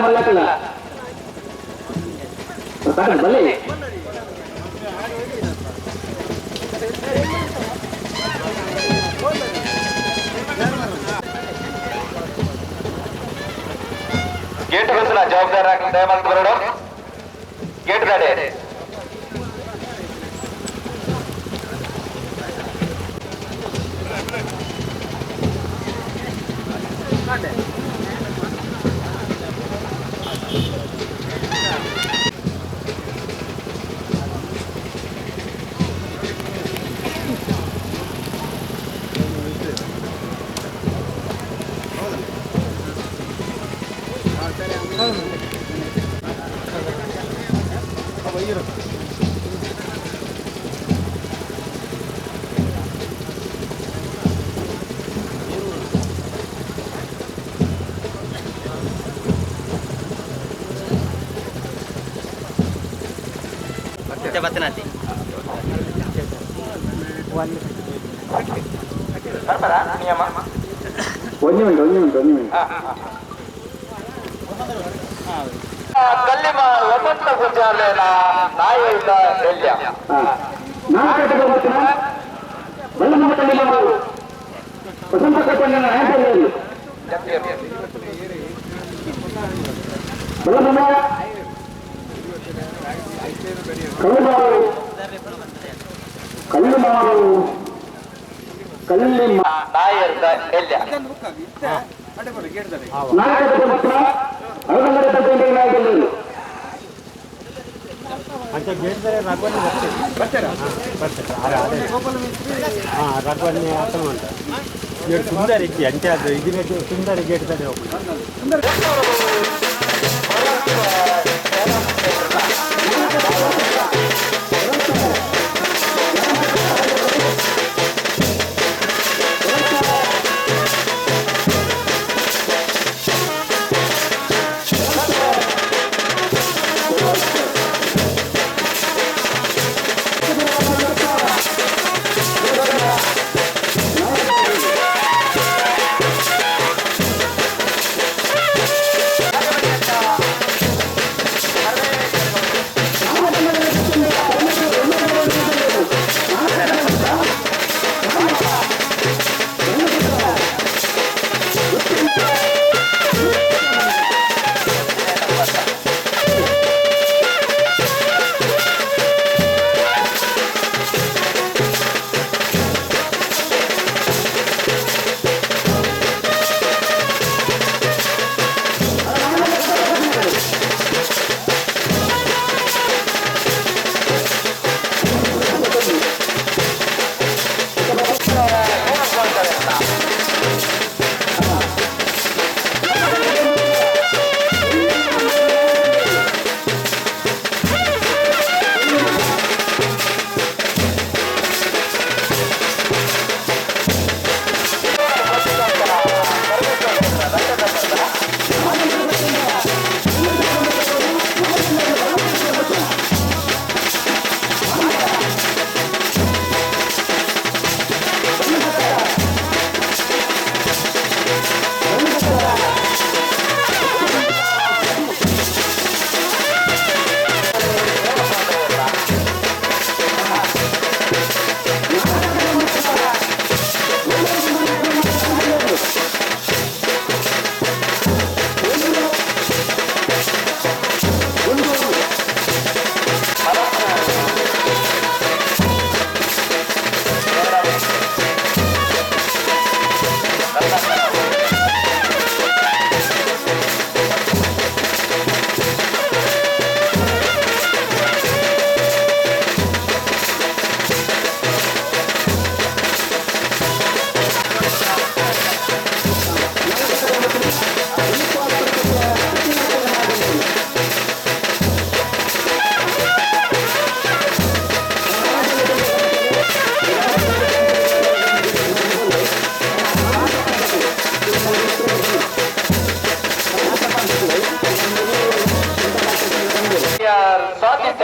ಮಲ್ಲಕ್ಕಿಲ್ಲ ಬಲ್ಲಿ ಗೇಟ್ ಬಂದು ಜವಾಬ್ದಾರ ದಯಮಾಡಿ ಬರೋಣ ಗೇಟ್ ಗಾಡಿ nanti. ಕಲ್ಲಿಮ ವಸಂತ ಗುಂಜಾಲೇನ ನಾಯಿಯಿಂದ ಎಲ್ಯ ವಸಂತ ಕಟ್ಟಣ ಕಲ್ಲುಮಾರು ಕಲ್ಲಿಮ ನಾಯಿಯಿಂದ ಎಲ್ಯ ನಾಯಕರ ಮಾತ್ರ ಅವರ ನಾಯಕರು ಅಂತ ಗೇಟ್ದರೆ ರಾಘವನ್ನಿ ಬರ್ತಾರೆ ರಾಘವನ್ನಿ ಅರ್ಥಮ ಅಂತ ಗೇಟ್ ಸುಂದರ ಇಕ್ಕಿ ಅಂತೆ ಅದು ಇದಕ್ಕೆ ಸುಂದರ ಗೇಟ್ ತಾರೆ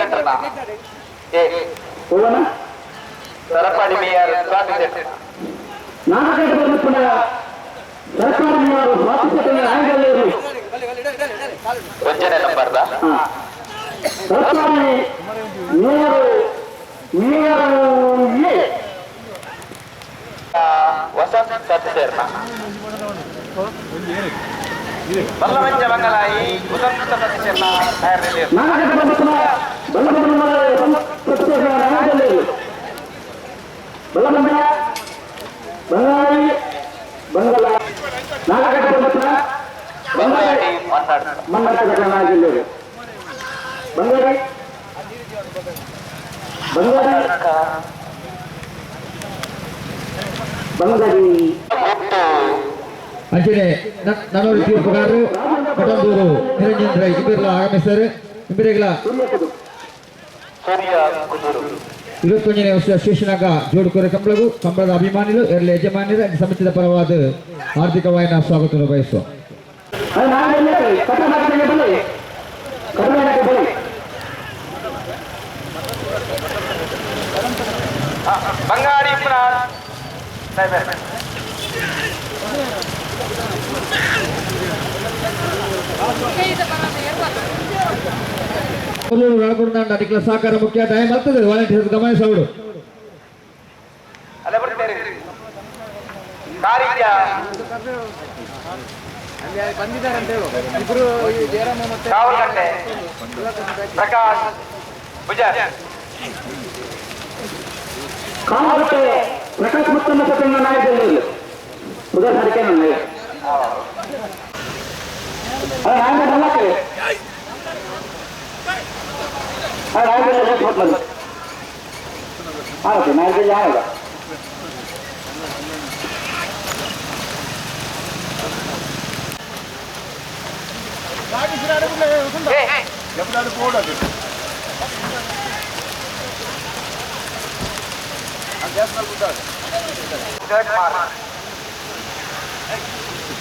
ಸೆಂಟರ್ನ ಹೋಗೋಣ. ಸರಪಡಿ ಮೇಯರ್ ಸ್ವಾಮಿ ಸೆಂಟರ್ ನಾಲ್ಕೈದು ಬಂದು ಪುನಃ ಸರ್ಕಾರದವರು ಸ್ವಾತಂತ್ರ್ಯ ಆಯೋಗದಲ್ಲಿ ವಂಚನೆ ನಂಬರ್ದ ಸರ್ಕಾರಿ ಮೇಯರ್ ವಸಂತ ಸತ್ಯಸೇರ್ನ ಬಲ್ಲವಂಚ ಮಂಗಲಾಯಿ ವಸಂತ ಸತ್ಯಸೇರ್ನ ತಯಾರಿಯಲ್ಲಿ ನಾಲ್ಕೈದು ಬಂದು ಪುನಃ ಆಯೋಗದಲ್ಲಿ ಬಲ್ಲಮಂಡ ಬಂಗಾಳಿ ಬಂಗಲ ನಾಲ್ಕೈದು ಬಂದು ಪುನಃ ಬಂಗಾಳಿ ಮಾತಾಡ್ತಾರೆ ಮನ್ನಡ ಬಂಗಾಳಿ ಬಂಗಾಳಿ ಅಂಚನೆ ನನ್ನೂರು ತೀರ್ಪುಗಾರರು ಕಟಂದೂರು ನಿರಂಜನ್ ರೈ ಇಬ್ಬರೆಲ್ಲ ಆಗಮಿಸಿದ್ದಾರೆ. ಇಬ್ಬರಿಗೆಲ್ಲ ಸೂರ್ಯ ಕುದೂರು 21ನೇ ವರ್ಷದ ಶಿವಶನಾಗ ಜೋಡುಕೋರೆ ಕಂಬಳದ ಅಭಿಮಾನಿಗಳು ಎರಲ ಯಜಮಾನಿರ ಸಮಿತಿಯ ಪರವಾದ ಹಾರ್ದಿಕವಾದ ಸ್ವಾಗತ ಬಯಸುವ. ಬಂಗಾಳಿ ಒಳಗೊಂಡ ಅದಕ್ಕೆ ಸಹಕಾರ ಮುಖ್ಯ ಟೈಮ್ ಆಗ್ತದೆ ವಾಲಂಟಿಯರ್ಸ್ ಗಮನಿಸಬಹುದು. ಅಲ್ಲೇ ಬರ್ತಾರೆ ಕಾರಿದ್ಯ ಕಾವಲಗಟ್ಟೆ ಪ್ರಕಾಶ್ ಪೂಜಾರಿ ಕಾಮಗಟ್ಟೆ ಪ್ರಕಾಶ್ ಮುತ್ತಮ್ಮ ಸತ್ಯನ ನಾಯಕದಲ್ಲಿ ಉದಾಹರಣೆ ನನಗೆ ನಾಯಕ ಯಾವ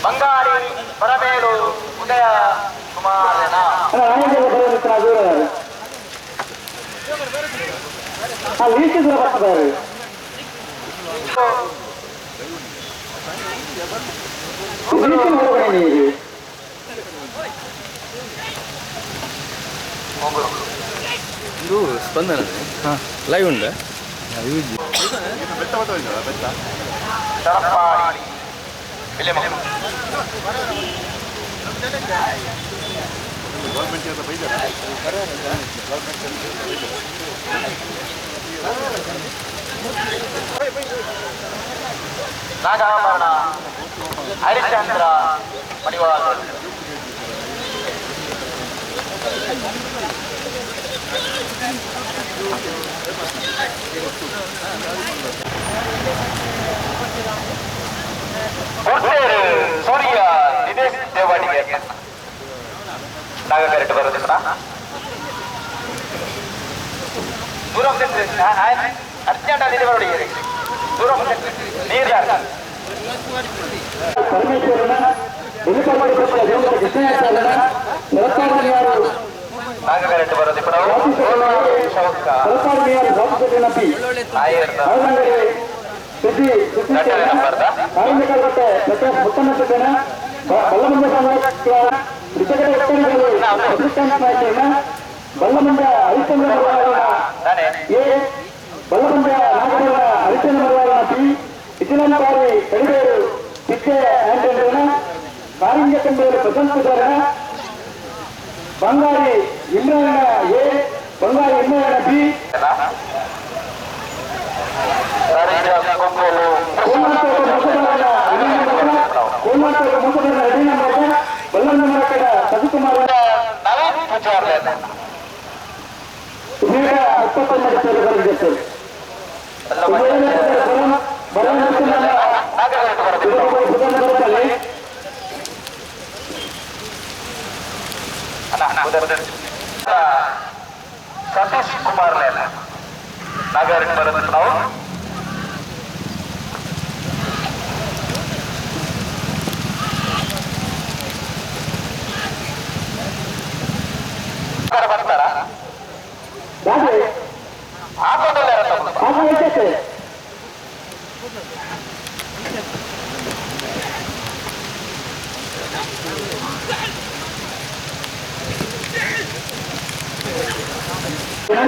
ಬಂಗಾಳಿ ಬರಬೇಡು ಉದಯ ಕುಮಾರನ ವೀಕ್ಷಿಸಲು ಬರ್ತಾರೆ ಇದು ಸ್ಪಂದನ ಲೈವ್ ಉಂಡ ತರಪಾಡಿ ಬಿಲೆಮಕ್ಕಳು ನಾಗಾಭರಣ ಹರಿಶ್ಚಂದ್ರ ಮಡಿವಾಳ ಕೊಡ್ತೇರು ಸೂರ್ಯ ನಿದೇಶ್ ದೇವಾಡಿಗೆ ನಾಗ ಕರೆಕ್ಟ್ ಬರೋದಿಲ್ಲ ದೂರ ಅರ್ಜೆಂಟ್ ಅಲ್ಲಿ ಬರೋಡಿಗೆ ದೂರ ನೀರು ಪರಮೇಶ್ವರನ ಎನ್ನಿಕೆ ಮಾಡಿಕೊಟ್ಟ ಕೃಷ್ಣಾಚಾರ್ಯನ ಸರ್ಕಾರದವರು ನಾಗ ಕರೆಕ್ಟ್ ಬರೋದಿಲ್ಲ ಸರ್ಕಾರದವರು ಜಾಬ್ ಸುದ್ದಿ ಕಾರ್ಮಿಕರ ಪ್ರಕಾಶ್ ಮುತ್ತಮ್ಮ ಸತ್ಯನ ಬಲ್ಲಮಂಡ ಸಮಾಜ ಬಲ್ಲಮಂಡ ಹರಿಶ್ಚಂದ್ರ ಎ ಬಲ್ಲಮಂಡ ನಾಗರ ಹರಿಶ್ಚಂದ್ರ ಮರವಾರನ ಪಿ ಇತಿಲಂಕಾರಿ ಕಡಿಬೇರು ಪಿಚ್ಚೆ ಆಂಟೋನ ಕಾರಿಂಜ ಕಂಬೇರು ಪ್ರಶಾಂತ್ ಪೂಜಾರನ ಬಂಗಾರಿ ಇಮ್ರಾನ A Bangari Imran B Kolar ಮುಖದ ಅಧೀನ ಮಾಡಿದ ಬಲ್ಲಂದ ಮರಕಡ ಸಜಿಕುಮಾರ ನವೀನ್ ಪೂಜಾರ್ಲೆ ಈಗ 29 ಸೇರಿ ಬರೆದಿದೆ ಸತೀಶ್ ಕುಮಾರ್ ನಾಗರಿಕ ಬರೋದು ನಾವು ಬರ್ತಾರ ಹಲೋ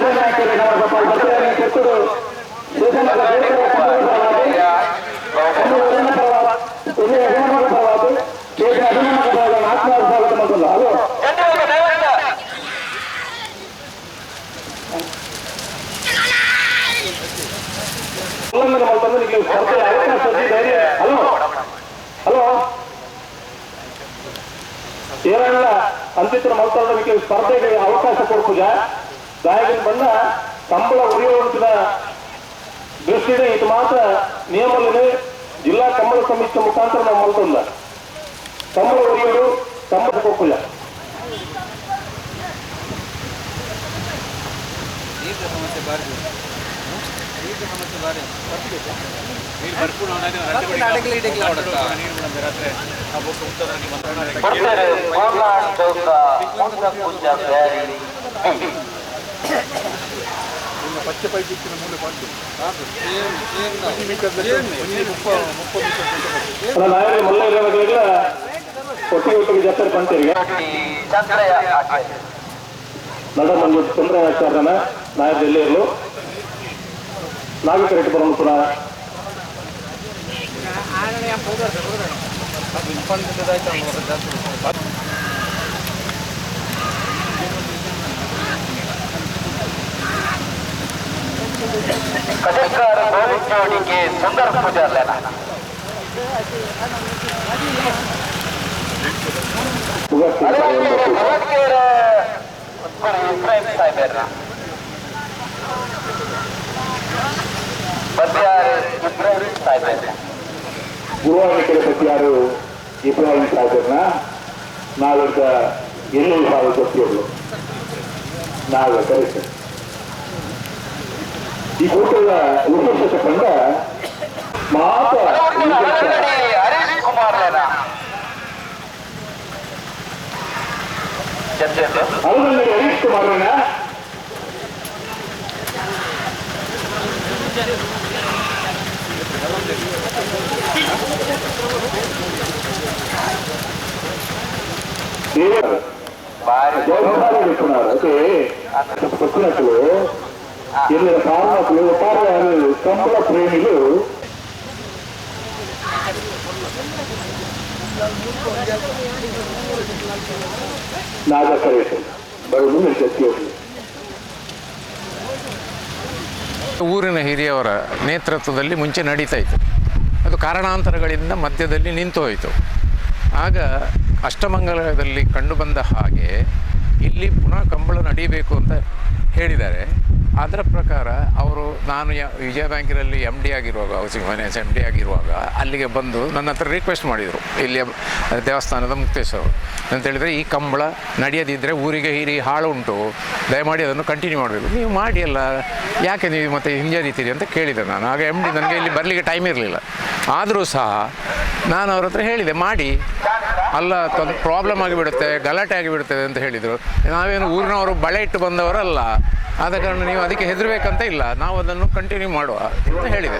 ಏನೆಲ್ಲ ಅಂತಿತ್ರ ಮಲ್ತೊಂದಕ್ಕೆ ಸ್ಪರ್ಧೆಗೆ ಅವಕಾಶ ಕೊಡ್ಪುಜ ಗಾಯಕನ ಬಂದ ಕಂಬಳ ಉರಿಯುವಂತಿನ ದೃಷ್ಟಿಗೆ ಇದು ಮಾತ್ರ ನಿಯಮದಲ್ಲಿ ಜಿಲ್ಲಾ ಕಂಬಳ ಸಮಿತಿ ಮುಖಾಂತರ ನಾವು ಮಲ್ತೊಂದ ಕಂಬಳ ಉರಿಯೋದು ಕಂಬಳ ಕೊಪ್ಪುಜ ಮಲ್ಲ ಒಟ್ಟಿಗೆ ಜಾತ್ರೆ ಬಂತೀರಿ ನಡ ಮಂಜು ಚಂದ್ರಯಾಚಾರ್ಯನ ನಾಯ ಜಿಲ್ಲೆಯಲ್ಲೂ ನಾಗರಿಕರಿಗೆ ಬರೋಣ ಕೂಡ ಕದಕ್ಕಾರ ಗೋವಿಂದೋಡಿಗೆ ಸುಂದರ ಪೂಜಾರ್ಲೇನ ಇಬ್ರಾಹಿಂ ಸಾಹೇಬ್ರ ಬದ್ಯಾರು ಇಬ್ರಾಹಿಂ ಸಾಹೇಬ್ರ ಗುರುವಾರ ಪತಿಯಾರು ಇಬ್ರಾಹಿಂ ಸಾಹೇಬ್ರನ್ನ ನಾವಿದ್ದ 7,000 ಗೊತ್ತಿರಲು ನಾವೇ ಕರೆಸ್ತೇವೆ ಈ ಕೂಟದ ವಿಶೇಷತೆ ಕಂಡ ಮಾತ್ರ ಹರೀಶ್ ಕುಮಾರ್ಲೇನ ಅಲ್ಲಲ್ಲಿ ಹರೀಶ್ ಕುಮಾರನ వచ్చినట్లు ఎన్ని కారణాలు కంబళ ప్రేమిలు నాగకరేష్ బరువు మీరు చర్చ ಊರಿನ ಹಿರಿಯವರ ನೇತೃತ್ವದಲ್ಲಿ ಮುಂಚೆ ನಡೀತಾ ಇತ್ತು. ಅದು ಕಾರಣಾಂತರಗಳಿಂದ ಮಧ್ಯದಲ್ಲಿ ನಿಂತು ಹೋಯಿತು. ಆಗ ಅಷ್ಟಮಂಗಲದಲ್ಲಿ ಕಂಡುಬಂದ ಹಾಗೆ ಇಲ್ಲಿ ಪುನಃ ಕಂಬಳ ನಡೀಬೇಕು ಅಂತ ಹೇಳಿದ್ದಾರೆ. ಅದರ ಪ್ರಕಾರ ಅವರು ನಾನು ವಿಜಯ ಬ್ಯಾಂಕಿನಲ್ಲಿ ಎಮ್ ಡಿ ಆಗಿರುವಾಗ, ಹೌಸಿಂಗ್ ಫೈನಾನ್ಸ್ ಎಮ್ ಡಿ ಆಗಿರುವಾಗ ಅಲ್ಲಿಗೆ ಬಂದು ನನ್ನ ಹತ್ರ ರಿಕ್ವೆಸ್ಟ್ ಮಾಡಿದರು, ಇಲ್ಲಿಯ ದೇವಸ್ಥಾನದ ಮುಕ್ತೇಶ್ವರು ಅಂತ ಹೇಳಿದರೆ, ಈ ಕಂಬಳ ನಡೆಯದಿದ್ದರೆ ಊರಿಗೆ ಹಿರಿ ಹಾಳು ಉಂಟು, ದಯಮಾಡಿ ಅದನ್ನು ಕಂಟಿನ್ಯೂ ಮಾಡಬೇಕು, ನೀವು ಮಾಡಿ ಅಲ್ಲ, ಯಾಕೆ ನೀವು ಮತ್ತೆ ಹಿಂಜರಿತೀರಿ ಅಂತ ಕೇಳಿದೆ ನಾನು. ಆಗ ಎಮ್ ಡಿ ನನಗೆ ಇಲ್ಲಿ ಬರಲಿಕ್ಕೆ ಟೈಮ್ ಇರಲಿಲ್ಲ. ಆದರೂ ಸಹ ನಾನು ಅವ್ರ ಹತ್ರ ಹೇಳಿದೆ, ಮಾಡಿ ಅಲ್ಲ ಪ್ರಾಬ್ಲಮ್ ಆಗಿಬಿಡುತ್ತೆ, ಗಲಾಟೆ ಆಗಿಬಿಡುತ್ತದೆ ಅಂತ ಹೇಳಿದರು. ನಾವೇನು ಊರಿನವರು ಬಳೆ ಇಟ್ಟು ಬಂದವರಲ್ಲ, ಆದ ಕಾರಣ ನೀವು ಅದಕ್ಕೆ ಹೆದರಬೇಕಂತ ಇಲ್ಲ, ನಾವು ಅದನ್ನು ಕಂಟಿನ್ಯೂ ಮಾಡುವ ಅಂತ ಹೇಳಿದೆ.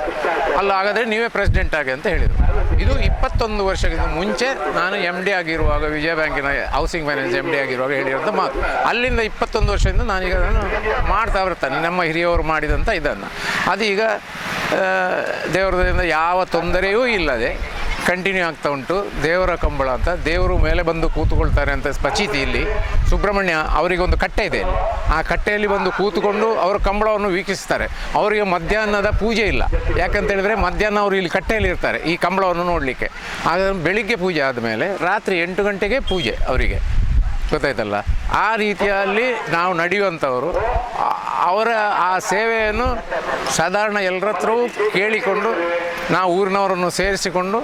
ಅಲ್ಲ ಹಾಗಾದರೆ ನೀವೇ ಪ್ರೆಸಿಡೆಂಟ್ ಆಗಿ ಅಂತ ಹೇಳಿದರು. ಇದು 21 ವರ್ಷಕ್ಕಿಂತ ಮುಂಚೆ ನಾನು ಎಮ್ ಡಿ ಆಗಿರುವಾಗ, ವಿಜಯ ಬ್ಯಾಂಕಿನ ಹೌಸಿಂಗ್ ಫೈನಾನ್ಸ್ ಎಮ್ ಡಿ ಆಗಿರುವಾಗ ಹೇಳಿರೋದು ಮಾತು. ಅಲ್ಲಿಂದ 21 ವರ್ಷದಿಂದ ನಾನೀಗ ಅದನ್ನು ಮಾಡ್ತಾ ಬರ್ತಾನೆ, ನಮ್ಮ ಹಿರಿಯವರು ಮಾಡಿದಂಥ ಇದನ್ನು. ಅದೀಗ ದೇವರದಿಂದ ಯಾವ ತೊಂದರೆಯೂ ಇಲ್ಲದೆ ಕಂಟಿನ್ಯೂ ಆಗ್ತಾ ಉಂಟು. ದೇವರ ಕಂಬಳ ಅಂತ, ದೇವರು ಮೇಲೆ ಬಂದು ಕೂತುಕೊಳ್ತಾರೆ ಅಂತ ಪಚೀತಿಯಲ್ಲಿ ಸುಬ್ರಹ್ಮಣ್ಯ ಅವರಿಗೊಂದು ಕಟ್ಟೆ ಇದೆ. ಆ ಕಟ್ಟೆಯಲ್ಲಿ ಬಂದು ಕೂತುಕೊಂಡು ಅವರು ಕಂಬಳವನ್ನು ವೀಕ್ಷಿಸ್ತಾರೆ. ಅವರಿಗೆ ಮಧ್ಯಾಹ್ನದ ಪೂಜೆ ಇಲ್ಲ, ಯಾಕಂತೇಳಿದರೆ ಮಧ್ಯಾಹ್ನ ಅವರು ಇಲ್ಲಿ ಕಟ್ಟೆಯಲ್ಲಿ ಇರ್ತಾರೆ ಈ ಕಂಬಳವನ್ನು ನೋಡಲಿಕ್ಕೆ. ಆಗ ಬೆಳಿಗ್ಗೆ ಪೂಜೆ ಆದಮೇಲೆ ರಾತ್ರಿ 8 ಗಂಟೆಗೆ ಪೂಜೆ ಅವರಿಗೆ, ಗೊತ್ತಾಯ್ತಲ್ಲ. ಆ ರೀತಿಯಲ್ಲಿ ನಾವು ನಡೆಯುವಂಥವರು. ಅವರ ಆ ಸೇವೆಯನ್ನು ಸಾಧಾರಣ ಎಲ್ಲರ ಹತ್ರವೂ ಕೇಳಿಕೊಂಡು ನಾವು ಊರಿನವರನ್ನು ಸೇರಿಸಿಕೊಂಡು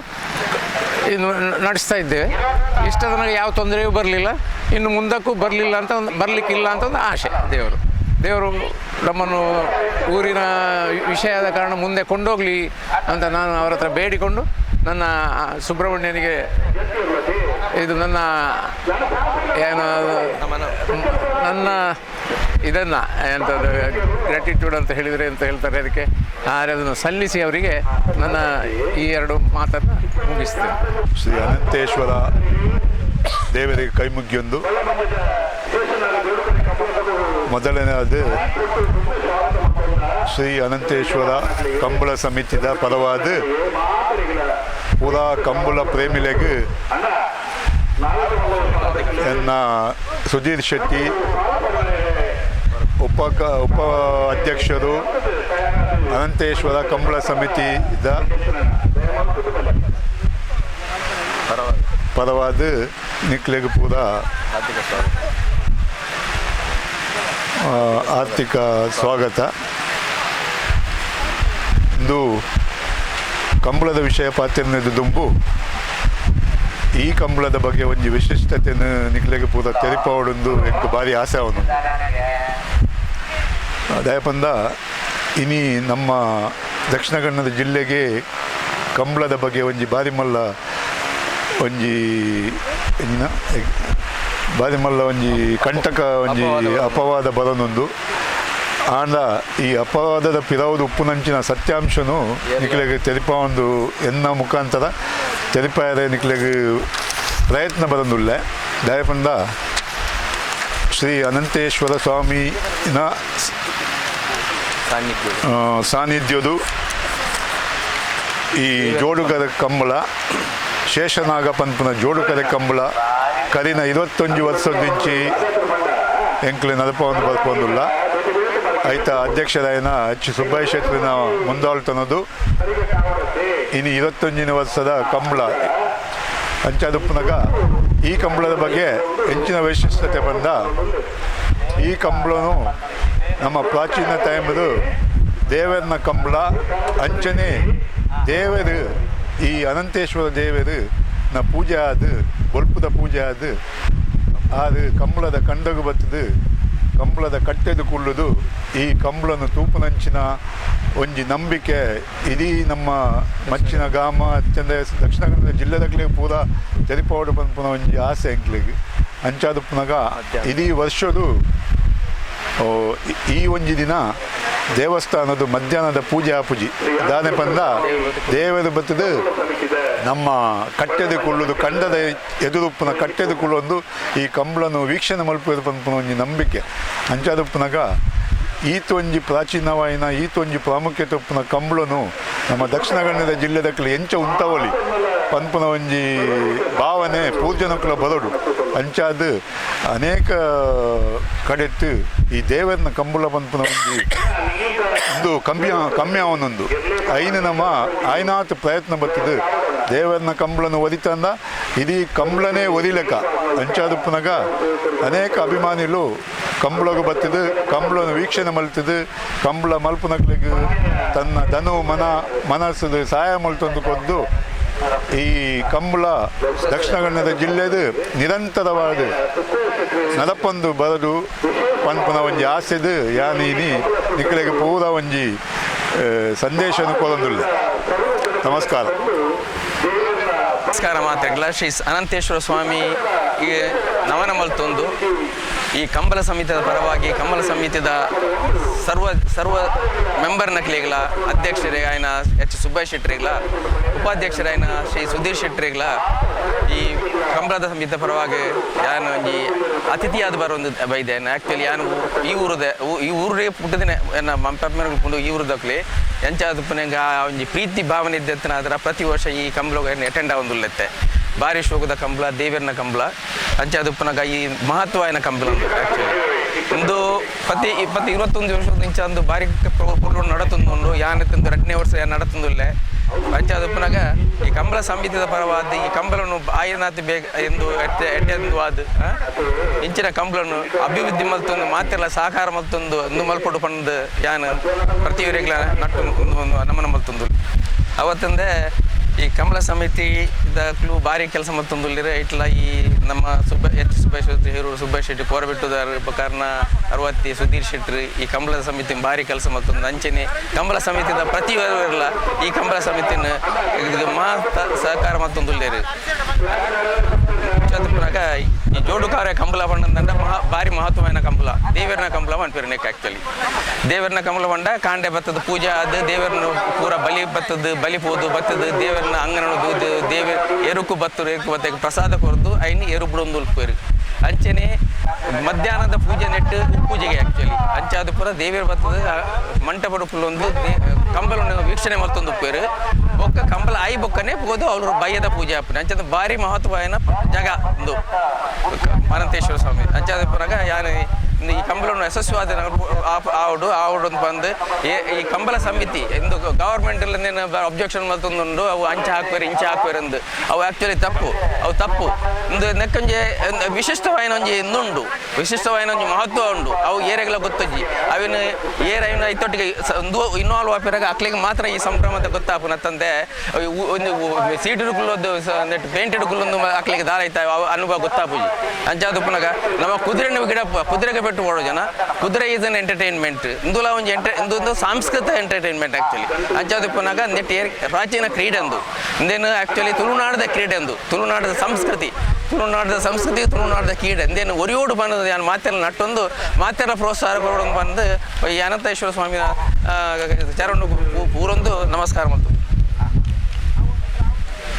ಇನ್ನು ನಡೆಸ್ತಾ ಇದ್ದೇವೆ. ಇಷ್ಟ ನನಗೆ ಯಾವ ತೊಂದರೆಯೂ ಬರಲಿಲ್ಲ, ಇನ್ನು ಮುಂದಕ್ಕೂ ಬರಲಿಕ್ಕಿಲ್ಲ ಅಂತ ಒಂದು ಆಸೆ. ದೇವರು ನಮ್ಮನ್ನು ಊರಿನ ವಿಷಯದ ಕಾರಣ ಮುಂದೆ ಕೊಂಡೋಗಲಿ ಅಂತ ನಾನು ಅವರ ಹತ್ರ ಬೇಡಿಕೊಂಡು ನನ್ನ ಸುಬ್ರಹ್ಮಣ್ಯನಿಗೆ ಇದು ನನ್ನ ನನ್ನ ಇದನ್ನು ಎಂಥದ್ದು ಗ್ರ್ಯಾಟಿಟ್ಯೂಡ್ ಅಂತ ಹೇಳಿದರೆ ಅಂತ ಹೇಳ್ತಾರೆ, ಅದಕ್ಕೆ ಅದನ್ನು ಸಲ್ಲಿಸಿ ಅವರಿಗೆ ನನ್ನ ಈ 2 ಮಾತನ್ನು ಮುಗಿಸ್ತೇನೆ. ಶ್ರೀ ಅನಂತೇಶ್ವರ ದೇವರಿಗೆ ಕೈ ಮುಗಿಯೊಂದು ಮೊದಲನೇದು ಶ್ರೀ ಅನಂತೇಶ್ವರ ಕಂಬಳ ಸಮಿತಿದ ಪರವಾದ ಪೂರಾ ಕಂಬಳ ಪ್ರೇಮಿಲೆಗೆ ಎನ್ನ ಸುಧೀರ್ ಶೆಟ್ಟಿ ಉಪ ಅಧ್ಯಕ್ಷರು ಅನಂತೇಶ್ವರ ಕಂಬಳ ಸಮಿತಿದ ಪರವಾದ ನಿಕ್ಲೆಗೆ ಪೂರ ಆರ್ಥಿಕ ಸ್ವಾಗತ. ಇಂದು ಕಂಬಳದ ವಿಷಯ ಪಾತ್ರನದು ದುಂಬು ಈ ಕಂಬಳದ ಬಗ್ಗೆ ಒಂದು ವಿಶಿಷ್ಟತೆಯನ್ನು ನಿಕ್ಲೆಗೆ ಪೂರ ತೆರಿಪವಡೊಂದು ಎಂಕು ಭಾರಿ ಆಸೆ ಅವನು ದಯಪಂದ ಇನಿ ನಮ್ಮ ದಕ್ಷಿಣ ಕನ್ನಡ ಜಿಲ್ಲೆಗೆ ಕಂಬಳದ ಬಗ್ಗೆ ಒಂಜಿ ಭಾರಿ ಮಲ್ಲ ಒಂಜಿ ಭಾರಿ ಮಲ್ಲ ಒಂಜಿ ಕಂಟಕ ಒಂಜಿ ಅಪವಾದ ಬರೋನೊಂದು ಆಂಡ ಈ ಅಪವಾದದ ಪಿರವುದು ಉಪ್ಪುನಂಚಿನ ಸತ್ಯಾಂಶನು ನಿಕ್ಲೆಗೆ ತೆರಿಪ ಒಂದು ಎನ್ನ ಮುಖಾಂತರ ತೆರಿಪಾಯರೆ ನಿಕ್ಲೆಗೆ ಪ್ರಯತ್ನ ಬರೋದಿಲ್ಲ. ದಯಪಂದ ಶ್ರೀ ಅನಂತೇಶ್ವರ ಸ್ವಾಮಿನ ಸಾನ್ನಿಧ್ಯದು ಈ ಜೋಡುಗರ ಕಂಬಳ ಶೇಷನಾಗ ಪಂಪನ ಜೋಡುಕರೆ ಕಂಬಳ ಕರಿನ 21 ವರ್ಷದಿಂಚಿ ಎಂಕ್ಲೆ ನದಪವನ್ನು ಬರ್ಕೊಂಡಿಲ್ಲ ಆಯ್ತ ಅಧ್ಯಕ್ಷರಾಯನ ಎಚ್ ಸುಬ್ಬಯ್ಯ ಶೆಟ್ಟರಿನ ಮುಂದಾಳ್ತನದು ಇನ್ನು 21ನೇ ವರ್ಷದ ಕಂಬಳ ಅಂಚಾದುಪ್ಪನಾಗ ಈ ಕಂಬಳದ ಬಗ್ಗೆ ಹೆಚ್ಚಿನ ವೈಶಿಷ್ಟ್ಯತೆ ಬಂದ ಈ ಕಂಬಳನು ನಮ್ಮ ಪ್ರಾಚೀನ ಟೈಮದು ದೇವರನ ಕಂಬಳ ಅಂಚನೆ ದೇವರು ಈ ಅನಂತೇಶ್ವರ ದೇವರು ನ ಪೂಜೆ ಆದ ಬೊಲ್ಪದ ಪೂಜೆ ಆದ ಅದು ಕಂಬಳದ ಕಂಡಗು ಬತ್ತದು ಕಂಬಳದ ಕಟ್ಟೆದು ಕುಳ್ಳುದು ಈ ಕಂಬಳನು ತೂಪುನಂಚಿನ ಒಂಜಿ ನಂಬಿಕೆ ಇಡೀ ನಮ್ಮ ಮಚ್ಚಿನ ಗಾಮ ಚಂದ ದಕ್ಷಿಣ ಕನ್ನಡ ಜಿಲ್ಲೆದಾಗಲೇ ಪೂರ ತೆರಿಪೋಡು ಪನ್ಪುನ ಒಂಜಿ ಆಸೆ ಎಂಕ್ಲಿಗೆ ಅಂಚಾದುಪ್ಪನಾಗ ಇಡೀ ವರ್ಷದು ಈ ಒಂಜಿ ದಿನ ದೇವಸ್ಥಾನದ ಮಧ್ಯಾಹ್ನದ ಪೂಜೆ ಆಪುಜಿ ದಾನೆ ಪಂದ ದೇವರು ಬತ್ತದು ನಮ್ಮ ಕಟ್ಟೆದು ಕುಳ್ಳುದು ಕಂಡದ ಎದುರುಪ್ಪನ ಕಟ್ಟೆದು ಕುಳ್ಳೊಂದು ಈ ಕಂಬಳನು ವೀಕ್ಷಣೆ ಮಲ್ಪುವುದು ಪನ್ಪುನ ಒಂಜಿ ನಂಬಿಕೆ ಅಂಚಾದುಪ್ಪನಾಗ ಈತೊಂಜಿ ಪ್ರಾಚೀನವಾಯಿನ ಈತೊಂಜಿ ಪ್ರಾಮುಖ್ಯತೆ ಉಪ್ಪುನ ಕಂಬಳನು ನಮ್ಮ ದಕ್ಷಿಣ ಕನ್ನಡ ಜಿಲ್ಲೆದಕ್ಕಲು ಎಂಚ ಉಂತವಲಿ ಪನ್ಪುನ ಒಂಜಿ ಭಾವನೆ ಪೂರ್ಜನಕ್ಕಲ ಬರೋಡು ಅಂಚಾದ ಅನೇಕ ಕಡೆತ್ತು ಈ ದೇವರನ ಕಂಬಳ ಪನ್ಪುನ ಒಂಜಿ ಒಂದು ಕಮ್ಮಿ ಅವನೊಂದು ಐನ ನಮ್ಮ ಆಯ್ನಾತ್ ಪ್ರಯತ್ನ ಬರ್ತದೆ ದೇವರನ ಕಂಬಳನ್ನು ಒದಿತಂದ ಇಡೀ ಕಂಬಳನೇ ಒದಿಲೆಕ್ಕ ಅಂಚಾದುಪ್ಪನಾಗ ಅನೇಕ ಅಭಿಮಾನಿಗಳು ಕಂಬಳಗೂ ಬರ್ತದೆ ಕಂಬಳನ್ನು ವೀಕ್ಷಣೆ ಮಲ್ತದೆ ಕಂಬಳ ಮಲ್ಪುನಕ್ಲಿಗೆ ತನ್ನ ಧನು ಮನಸ್ಸದು ಸಹಾಯ ಮಲ್ತೊಂದು ಕೊಂದು ಈ ಕಂಬಳ ದಕ್ಷಿಣ ಕನ್ನಡ ಜಿಲ್ಲೆದು ನಿರಂತರವಾದ ನಲಪೊಂದು ಬರದು ಪನ್ಪುನ ಒಂಜಿ ಆಸೆದು ಯಾನೀನಿ ನಿಕ್ಲೆಗೆ ಪೂರ ಒಂಜಿ ಸಂದೇಶನು ಕೊಡೊಂದುಲ್ಲ. ನಮಸ್ಕಾರ. ನಮಸ್ಕಾರ ಮಾತೆಗ್ಲ ಶ್ರೀ ಅನಂತೇಶ್ವರ ಸ್ವಾಮಿ ನವನ ಮಲ್ತೊಂದು ಈ ಕಂಬಳ ಸಮಿತಿಯ ಪರವಾಗಿ ಕಂಬಳ ಸಮಿತಿದ ಸರ್ವ ಮೆಂಬರ್ ನಕ್ಲಿಗಳ ಅಧ್ಯಕ್ಷರೇ ಆಯ್ನ ಎಚ್ ಸುಬ್ಬಯ್ಯ ಶೆಟ್ಟರಿಗಳ ಉಪಾಧ್ಯಕ್ಷರಾಯ್ನ ಶ್ರೀ ಸುಧೀರ್ ಶೆಟ್ಟರಿಗಳ ಈ ಕಂಬಳದ ಸಮಿತಿಯ ಪರವಾಗಿ ಯಾನು ಈ ಅತಿಥಿಯಾದ ಬರೋದು ಬೈದೇನೆ ಆ್ಯಕ್ಚುಲಿ ಯಾನು ಈ ಊರೇ ಪುಟ್ಟದಿನ ಪಂಪು ಈ ಊರದಕ್ಲಿ ಎಂಚಾದಪ್ಪನಂಗೆ ಒಂಜಿ ಪ್ರೀತಿ ಭಾವನೆ ಇದ್ದೆತ್ತನ ಅದರ ಪ್ರತಿ ವರ್ಷ ಈ ಕಂಬಳ ಅಟೆಂಡ್ ಆಗೊಂದುಲ್ಲತ್ತೆ ಭಾರಿ ಶೋಕದ ಕಂಬಳ ದೇವರನ ಕಂಬಳ ಅಂಚಾದುಪ್ಪನಾಗ ಈ ಮಹತ್ವನ ಕಂಬಳ ಆ್ಯಕ್ಚುಲಿ ಇಂದು 21 ವರ್ಷದಿಂದ ಅಂದು ಭಾರಿ ಪುರ್ರು ನಡತುಂಡು ಯಾನತ್ತಂದು 2ನೇ ವರ್ಷ ನಡತುಂದುಲ್ಲೆ ಅಂಚಾದುಪ್ಪನಾಗ ಈ ಕಂಬಳ ಸಮಿತಿದ ಪರವಾದ ಈ ಕಂಬಳನು ಆಯನಾತಿ ಬೇಗ ಎಂದು ಎಟ್ಟೆಂದು ಆದ ಇಂಚಿನ ಕಂಬಳನು ಅಭಿವೃದ್ಧಿ ಮಲ್ತೊಂದು ಮಾತೆಲ್ಲ ಸಹಕಾರ ಮಲ್ತೊಂದು ಒಂದು ಮಲ್ಪೊಡು ಪಂದು ಯಾನು ಪ್ರತಿಯೊರಿಗಳ ನಟ್ಟು ನಮನ ಮಲ್ತೊಂದು ಅವತ್ತಂದೆ ಈ ಕಂಬಳ ಸಮಿತಿದಕ್ಲು ಭಾರಿ ಕೆಲಸ ಮತ್ತೊಂದುಲ್ಲಿರ ಇಟ್ಲ ಈ ನಮ್ಮ ಸುಬ್ಬಯ್ಯ ಶೆಟ್ಟಿ ಕೋರಬಿಟ್ಟುದಾರ ಕಾರಣ ಅರವತ್ತಿ ಸುಧೀರ್ ಶೆಟ್ಟಿ ಈ ಕಂಬಳ ಸಮಿತಿ ಭಾರಿ ಕೆಲಸ ಮತ್ತೊಂದು ಅಂಚನೆ ಕಂಬಳ ಸಮಿತಿದ ಪ್ರತಿಯೊಬ್ಬರಲ್ಲ ಈ ಕಂಬಳ ಸಮಿತಿನ ಇದು ಸಹಕಾರ ಮತ್ತೊಂದುಲ್ಲೇರು ಚಂದ್ರಪುರಾಗ ಈ ಜೋಡು ಕಾರ್ಯ ಕಂಬಳ ಬಂಡ ಭಾರಿ ಮಹತ್ವమైన ಕಂಬಳ ದೇವರನ ಕಂಬಳ ಅನ್ಪಿರನೇಕ ಆ್ಯಕ್ಚುಲಿ ದೇವರನ ಕಂಬಳ ಬಂಡ ಕಾಂಡೆ ಬತ್ತದ ಪೂಜೆ ಅದು ದೇವರನ್ನು ಪೂರ ಬಲಿ ಬತ್ತದ ಬಲಿ ಪೋದು ಬತ್ತದ ದೇವರನ ಅಂಗನದು ದೇವ ಎರುಕು ಬತ್ತರು ಎರುಕು ಬತ್ತ ಪ್ರಸಾದ ಕೊರದು ಐನಿ ಎರು ಬಿಡೊಂದು ಉಲ್ಪೇರು ಅಂಚನೆ ಮಧ್ಯಾಹ್ನದ ಪೂಜೆ ನೆಟ್ಟು ಪೂಜೆಗೆ ಆ್ಯಕ್ಚುಲಿ ಅಂಚಾದ ಪುರ ದೇವಿಯ ಬರ್ತದೆ ಮಂಟಪದ ಫುಲ್ಲೊಂದು ಕಂಬಲನ್ನು ವೀಕ್ಷಣೆ ಮತ್ತೊಂದು ಉಪ್ಪೇರು ಬೊಕ್ಕ ಕಂಬಲ ಆಯಿ ಬೊಕ್ಕನೆ ಹೋಗೋದು ಅವರು ಬಯ್ಯದ ಪೂಜೆ ಹಾಪನೆ ಅಂಚಾದ ಭಾರಿ ಮಹತ್ವವಾದ ಜಾಗ ಒಂದು ಅನಂತೇಶ್ವರ ಸ್ವಾಮಿ ಅಂಚಾದ ಪುರಾಗ ಯಾರು ಈ ಕಂಬಲವನ್ನು ಯಶಸ್ವಾದ ಆವಡು ಅಂತ ಬಂದು ಈ ಕಂಬಲ ಸಮಿತಿ ಎಂದು ಗವರ್ಮೆಂಟಲ್ಲಿ ಅಬ್ಜೆಕ್ಷನ್ ಮತ್ತೊಂದುಂಡು ಅವು ಅಂಚೆ ಹಾಕ್ಬೇರು ಇಂಚೆ ಹಾಕ್ಬೇರು ಅಂದು ಅವು ಆ್ಯಕ್ಚುಲಿ ತಪ್ಪು ಒಂದು ನೆಕ್ಕೊಂಜೆ ವಿಶಿಷ್ಟವಾಯಿನ ಒಂಜಿ ಇಂದುಂಡು ವಿಶಿಷ್ಟವಾಯಿನ ಒಂಜಿ ಮಹತ್ವ ಉಂಡು ಅವು ಏರೆಗಳ ಗೊತ್ತಜ್ಜಿ ಅವಿನ ಏರೈನ ಇತ್ತೊಟ್ಟಿಗೆ ಒಂದು ಇನ್ವಾಲ್ವ್ ಆಪಿರಾಗ ಅಕ್ಲಿಗೆ ಮಾತ್ರ ಈ ಸಂಭ್ರಮದ ಗೊತ್ತಾಪನತ್ತಂತೆ ಒಂದು ಸೀಟು ಕುಲ್ಲೊಂದು ನೆಟ್ ಪೇಂಟೆಡ್ ಕುಲ್ಲೊಂದು ಅಕ್ಲಿಗೆ ದಾರ ಐತ ಅನುಭವ ಗೊತ್ತಾಪುಜಿ ಅಂಚಾದ ಪುನಗ ನಮ್ಮ ಕುದುರೆನ ಗಿಡ ಕುದುರೆಗೆ ಬಿಟ್ಟು ಓಡೋ ಜನ ಕುದುರೆ ಈಸ್ ಅನ್ ಎಂಟರ್ಟೈನ್ಮೆಂಟ್ ಇಂದುಲ ಒಂದು ಸಾಂಸ್ಕೃತಿಕ ಎಂಟರ್ಟೈನ್ಮೆಂಟ್ ಆ್ಯಕ್ಚುಲಿ ಅಂಚಾದ ಪುನಗ ನೆಟ್ ಪ್ರಾಚೀನ ಕ್ರೀಡೆ ಅಂದು ಇಂದೇನು ಆ್ಯಕ್ಚುಲಿ ತುಳುನಾಡದ ಕ್ರೀಡೆ ಅಂದು ತುಳುನಾಡದ ಸಂಸ್ಕೃತಿ ತುಳುನಾಡದ ಕ್ರೀಡೆ ಇಂದೇನು ಒರಿಯೋಡು ಬಂದದ್ದು ನಾನು ಮಾತೆಲ್ಲ ನಟ್ಟೊಂದು ಮಾತೆಲ್ಲ ಪ್ರೋತ್ಸಾಹ ಕೊಡೋದು ಬಂದು ಈ ಅನಂತೇಶ್ವರ ಸ್ವಾಮಿಯ ಚರಣು ಪೂರೊಂದು ನಮಸ್ಕಾರ ಮಾಡ್ತು.